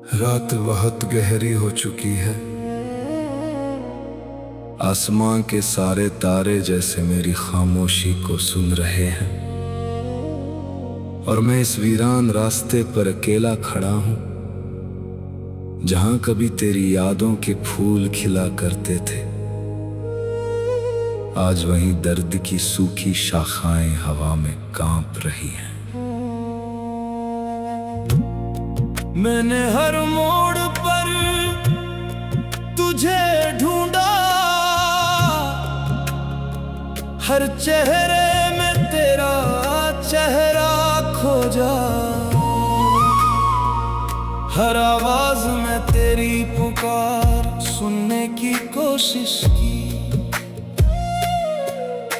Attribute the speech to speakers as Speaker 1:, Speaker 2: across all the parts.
Speaker 1: रात बहुत गहरी हो चुकी है। आसमां के सारे तारे जैसे मेरी खामोशी को सुन रहे हैं, और मैं इस वीरान रास्ते पर अकेला खड़ा हूं, जहां कभी तेरी यादों के फूल खिला करते थे। आज वहीं दर्द की सूखी शाखाएं हवा में कांप रही हैं।
Speaker 2: मैंने हर मोड़ पर तुझे ढूंढा, हर चेहरे में तेरा चेहरा खोजा, हर आवाज में तेरी पुकार सुनने की कोशिश की।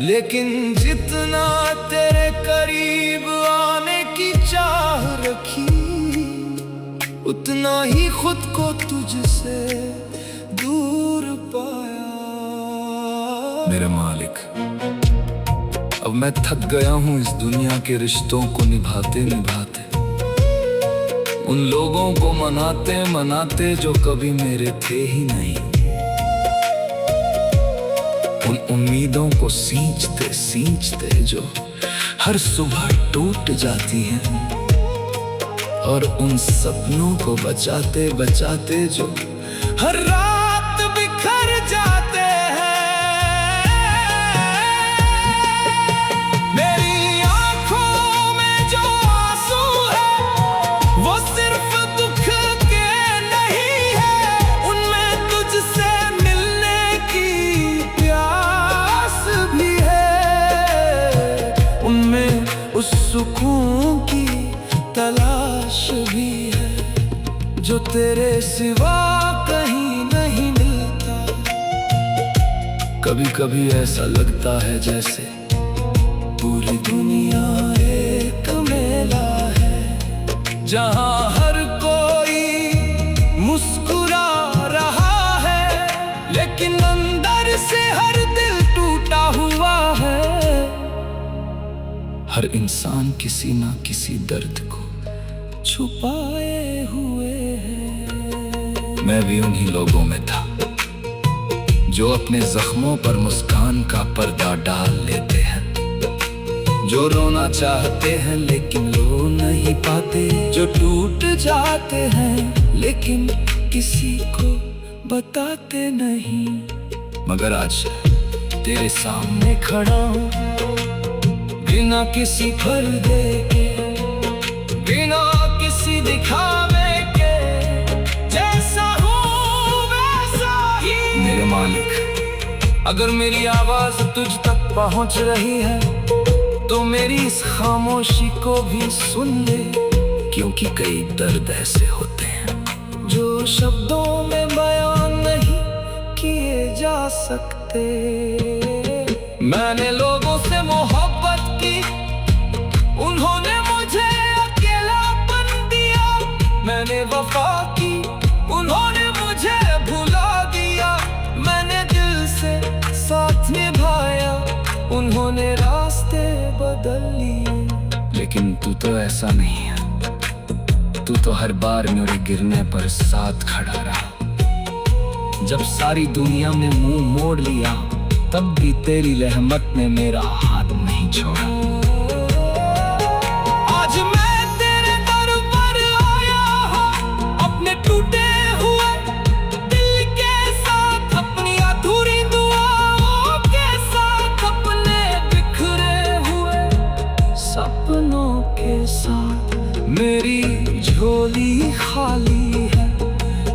Speaker 2: लेकिन जितना तेरे करीब आने की चाह रखी, उतना ही खुद को तुझसे दूर पाया।
Speaker 1: मेरे मालिक, अब मैं थक गया हूं इस दुनिया के रिश्तों को निभाते निभाते, उन लोगों को मनाते मनाते जो कभी मेरे थे ही नहीं, उन उम्मीदों को सींचते सींचते जो हर सुबह टूट जाती हैं, और उन सपनों को बचाते बचाते जो
Speaker 2: हर रात बिखर जाते हैं। मेरी आंखों में जो आंसू है वो सिर्फ दुख के नहीं है, उनमें तुझसे मिलने की प्यास भी है, उनमें उस सुकून की तलाश भी है जो तेरे सिवा कहीं नहीं मिलता।
Speaker 1: कभी कभी ऐसा लगता है जैसे
Speaker 2: पूरी दुनिया एक मेला है, जहां हर कोई मुस्कुरा रहा है, लेकिन अंदर से हर दिल टूटा हुआ है।
Speaker 1: हर इंसान किसी ना किसी दर्द को
Speaker 2: छुपाए हुए है।
Speaker 1: मैं भी उन्हीं लोगों में था जो अपने जख्मों पर मुस्कान का पर्दा डाल लेते हैं, जो रोना चाहते हैं लेकिन रो नहीं पाते,
Speaker 2: जो टूट जाते हैं लेकिन किसी को बताते नहीं।
Speaker 1: मगर आज तेरे सामने
Speaker 2: खड़ा हूँ बिना किसी पर्दे के, बिना किसी दिखावे के, जैसा हूँ वैसा ही।
Speaker 1: मेरे मालिक,
Speaker 2: अगर मेरी आवाज तुझ तक पहुँच रही है तो मेरी इस खामोशी को भी सुन ले,
Speaker 1: क्योंकि कई दर्द ऐसे होते हैं
Speaker 2: जो शब्दों में बयान नहीं किए जा सकते। मैंने लोगों से मोहब्बत की, उन्होंने मुझे अकेलापन दिया। मैंने वफा की, उन्होंने मुझे भुला दिया। मैंने दिल से साथ निभाया, उन्होंने रास्ते बदल लिए।
Speaker 1: लेकिन तू तो ऐसा नहीं है, तू तो हर बार मेरे गिरने पर साथ खड़ा रहा। जब सारी दुनिया ने मुंह मोड़ लिया, तब भी तेरी रहमत ने मेरा हाथ नहीं छोड़ा।
Speaker 2: आज मैं तेरे दर पर आया हूँ, अपने टूटे हुए दिल के साथ, अपनी अधूरी दुआओं के साथ, अपने बिखरे हुए सपनों के साथ। मेरी झोली खाली है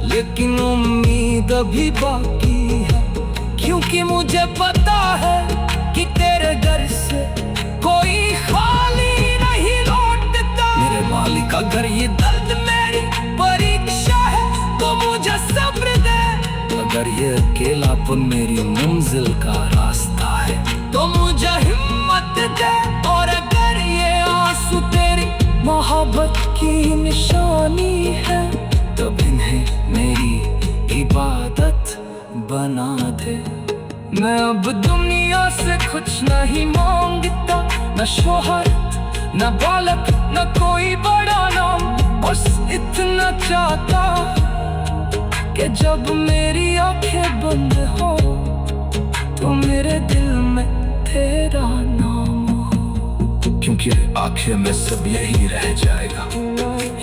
Speaker 2: लेकिन उम्मीद अभी बाकी है, क्योंकि मुझे पता है कि तेरे दर से कोई खाली नहीं लौटता।
Speaker 1: मेरे मालिक,
Speaker 2: अगर ये दर्द मेरी परीक्षा है तो मुझे सब्र दे,
Speaker 1: अगर ये अकेलापन मेरी मंजिल का रास्ता है
Speaker 2: तो मुझे हिम्मत दे, और अगर ये आंसू तेरी मोहब्बत की निशानी है
Speaker 1: तो इन्हें मेरी इबादत बना दे।
Speaker 2: मैं अब दुनिया से कुछ नहीं मांगता, न शोहरत, न दौलत, न कोई बड़ा नाम, बस इतना चाहता कि जब मेरी आंखें बंद हो तो मेरे दिल में तेरा नाम हो।
Speaker 1: क्योंकि आखिर में सब यही रह जाएगा,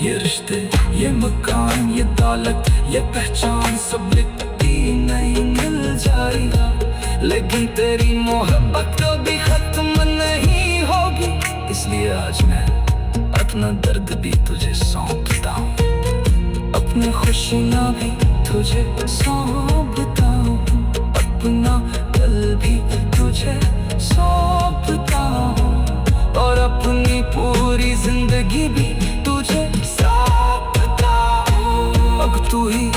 Speaker 1: ये रिश्ते, ये मकान, ये दौलत, ये पहचान, सब लिखती नहीं मिल जाएगा। लेकिन तेरी मोहब्बत कभी खत्म नहीं होगी, इसलिए आज मैं अपना दर्द भी तुझे सौंपता हूँ, अपनी खुशी ना भी तुझे सौंपता हूँ, अपना दिल भी तुझे सौंपता हूँ, और अपनी पूरी जिंदगी भी तुझे सौंपता हूँ। अब तू ही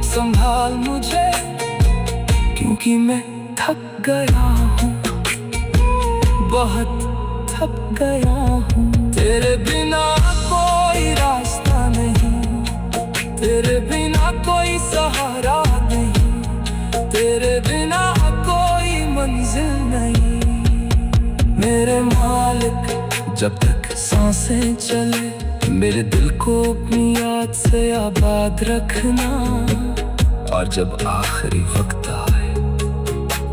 Speaker 1: संभाल मुझे, क्योंकि मैं थक गया हूँ, बहुत थक गया हूँ। तेरे बिना कोई रास्ता नहीं, तेरे बिना कोई सहारा नहीं, तेरे बिना कोई मंजिल नहीं। मेरे मालिक, जब तक सांसें चले मेरे दिल को अपनी याद से आबाद रखना, और जब आखिरी वक्त आए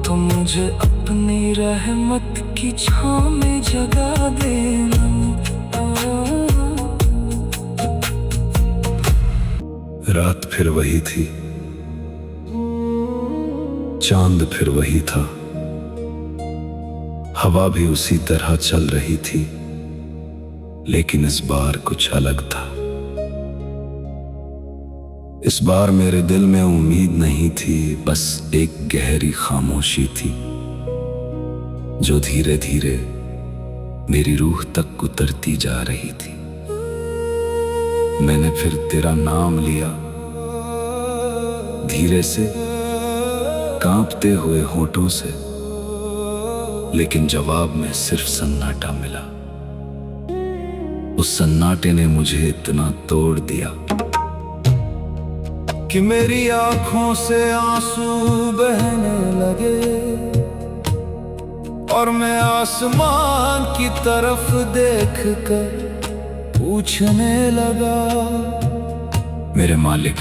Speaker 1: तो मुझे अपनी रहमत की छांव में जगा देना।
Speaker 3: रात फिर वही थी, चांद फिर वही था, हवा भी उसी तरह चल रही थी, लेकिन इस बार कुछ अलग था। इस बार मेरे दिल में उम्मीद नहीं थी, बस एक गहरी खामोशी थी जो धीरे धीरे मेरी रूह तक उतरती जा रही थी। मैंने फिर तेरा नाम लिया, धीरे से, कांपते हुए होठों से, लेकिन जवाब में सिर्फ सन्नाटा मिला। उस सन्नाटे ने मुझे इतना तोड़ दिया कि मेरी आंखों से आंसू बहने लगे, और मैं आसमान की तरफ देखकर पूछने लगा, मेरे मालिक,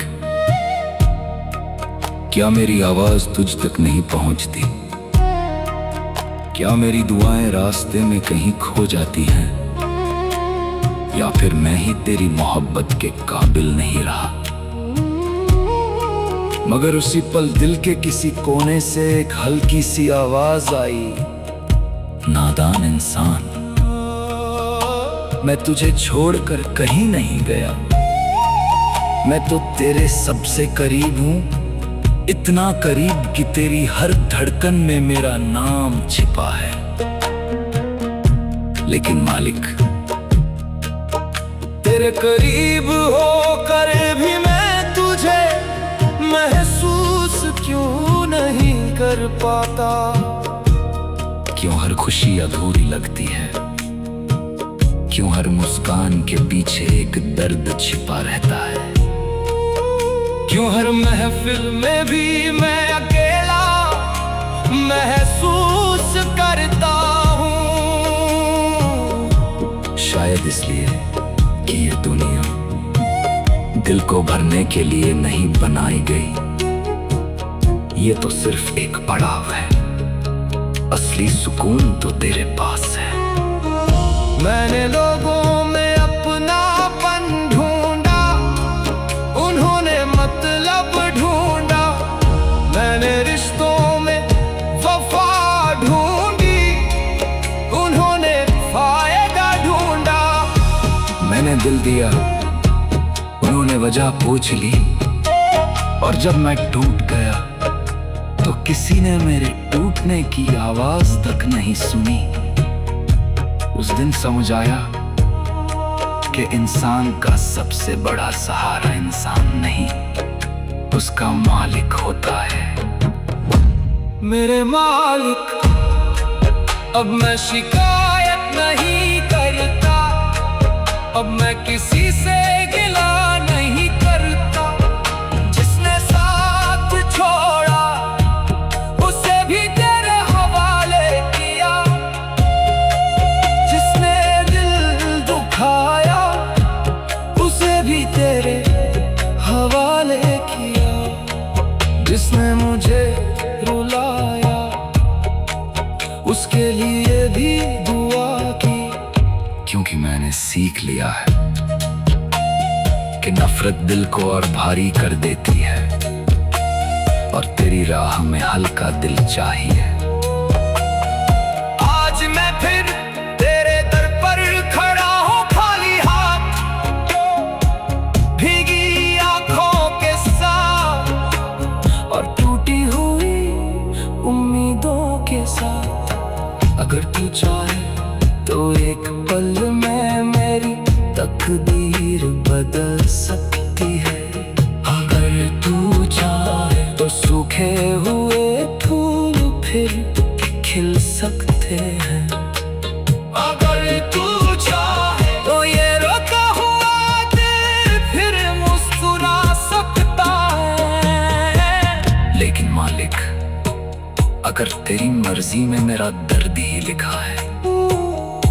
Speaker 3: क्या मेरी आवाज तुझ तक नहीं पहुंचती? क्या मेरी दुआएं रास्ते में कहीं खो जाती हैं? या फिर मैं ही तेरी मोहब्बत के काबिल नहीं रहा? मगर उसी पल दिल के किसी कोने से एक हल्की सी आवाज आई, नादान इंसान, मैं तुझे छोड़कर कहीं नहीं गया, मैं तो तेरे सबसे करीब हूं, इतना करीब कि तेरी हर धड़कन में मेरा नाम छिपा है। लेकिन मालिक, तेरे करीब होकर भी मैं तुझे महसूस क्यों नहीं कर पाता? क्यों हर खुशी अधूरी लगती है? क्यों हर मुस्कान के पीछे एक दर्द छिपा रहता है? क्यों हर महफिल में भी मैं अकेला महसूस करता हूँ? शायद इसलिए कि ये दुनिया दिल को भरने के लिए नहीं बनाई गई। ये तो सिर्फ एक पड़ाव है, असली सुकून तो तेरे पास है। मैंने लोगों में अपनापन ढूंढा, उन्होंने मतलब ढूंढा, मैंने रिश्तों में वफा ढूंढी, उन्होंने फायदा ढूंढा। मैंने दिल दिया, उन्होंने वजह पूछ ली, और जब मैं टूट गया तो किसी ने मेरे टूटने की आवाज तक नहीं सुनी। उस दिन समझ आया कि इंसान का सबसे बड़ा सहारा इंसान नहीं, उसका मालिक होता है। मेरे मालिक, अब मैं शिकायत नहीं करता, अब मैं किसी से गिला नहीं करता। जिसने साथ छोड़ा उसे भी तेरे हवाले किया, जिसने दिल दुखाया उसे जिसने मुझे रुलाया उसके लिए भी दुआ की,
Speaker 1: क्योंकि मैंने सीख लिया है कि नफरत दिल को और भारी कर देती है और तेरी राह में हल्का दिल चाहिए।
Speaker 3: आज मैं फिर तेरे दर पर खड़ा हूँ खाली हाथ, भीगी आंखों के साथ
Speaker 2: और टूटी हुई उम्मीदों के साथ।
Speaker 3: अगर तू चाहे तो एक पल में मेरी तकदीर बदल सकती है।
Speaker 2: अगर तू चाहे
Speaker 3: तो सूखे हुए फूल फिर खिल सकते हैं। अगर तू चाहे तो ये रोका हुआ दिल फिर मुस्कुरा सकता है।
Speaker 1: लेकिन मालिक, अगर तेरी मर्जी में मेरा दर्द ही लिखा है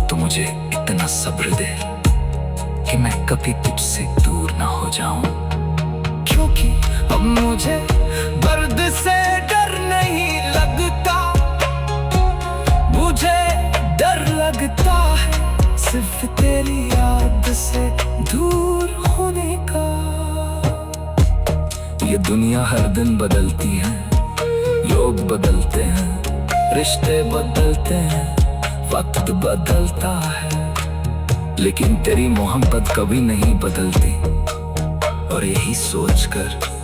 Speaker 1: तो मुझे इतना सब्र दे कि मैं कभी तुझसे दूर ना हो जाऊं।
Speaker 3: क्योंकि अब मुझे दर्द से डर नहीं लगता, मुझे डर लगता है सिर्फ तेरी याद से दूर होने का।
Speaker 1: ये दुनिया हर दिन बदलती है, लोग बदलते हैं,
Speaker 3: रिश्ते बदलते हैं,
Speaker 1: वक्त बदलता है, लेकिन तेरी मोहब्बत कभी नहीं बदलती। और यही सोचकर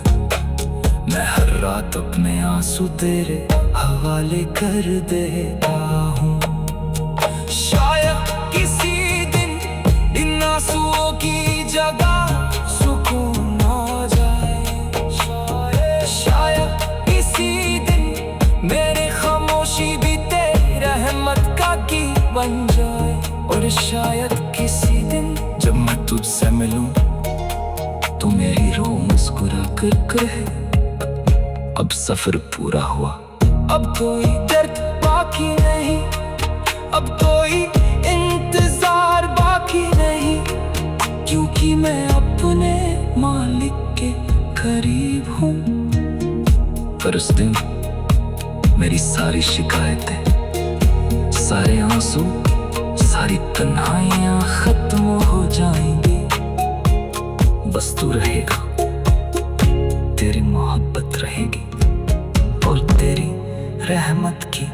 Speaker 1: मैं हर रात अपने आंसू तेरे
Speaker 3: हवाले कर देता हूँ। शायद किसी दिन इन आंसुओं की जगह सुकून आ जाए। शायद किसी दिन मेरी खामोशी भी तेरी रहमत का की बन जाए। और शायद किसी दिन
Speaker 1: जब मैं तुझसे मिलूं तो मेरी रूह मुस्कुरा कर कहे अब सफर पूरा हुआ।
Speaker 3: अब कोई दर्द बाकी नहीं, अब कोई इंतजार बाकी नहीं, क्योंकि मैं अपने मालिक के करीब हूँ।
Speaker 1: पर उस दिन मेरी सारी शिकायतें, सारे आंसू, सारी तन्हाइयां खत्म हो जाएंगी। बस तू रहेगा, तेरी मोहब्बत रहेगी और तेरी रहमत की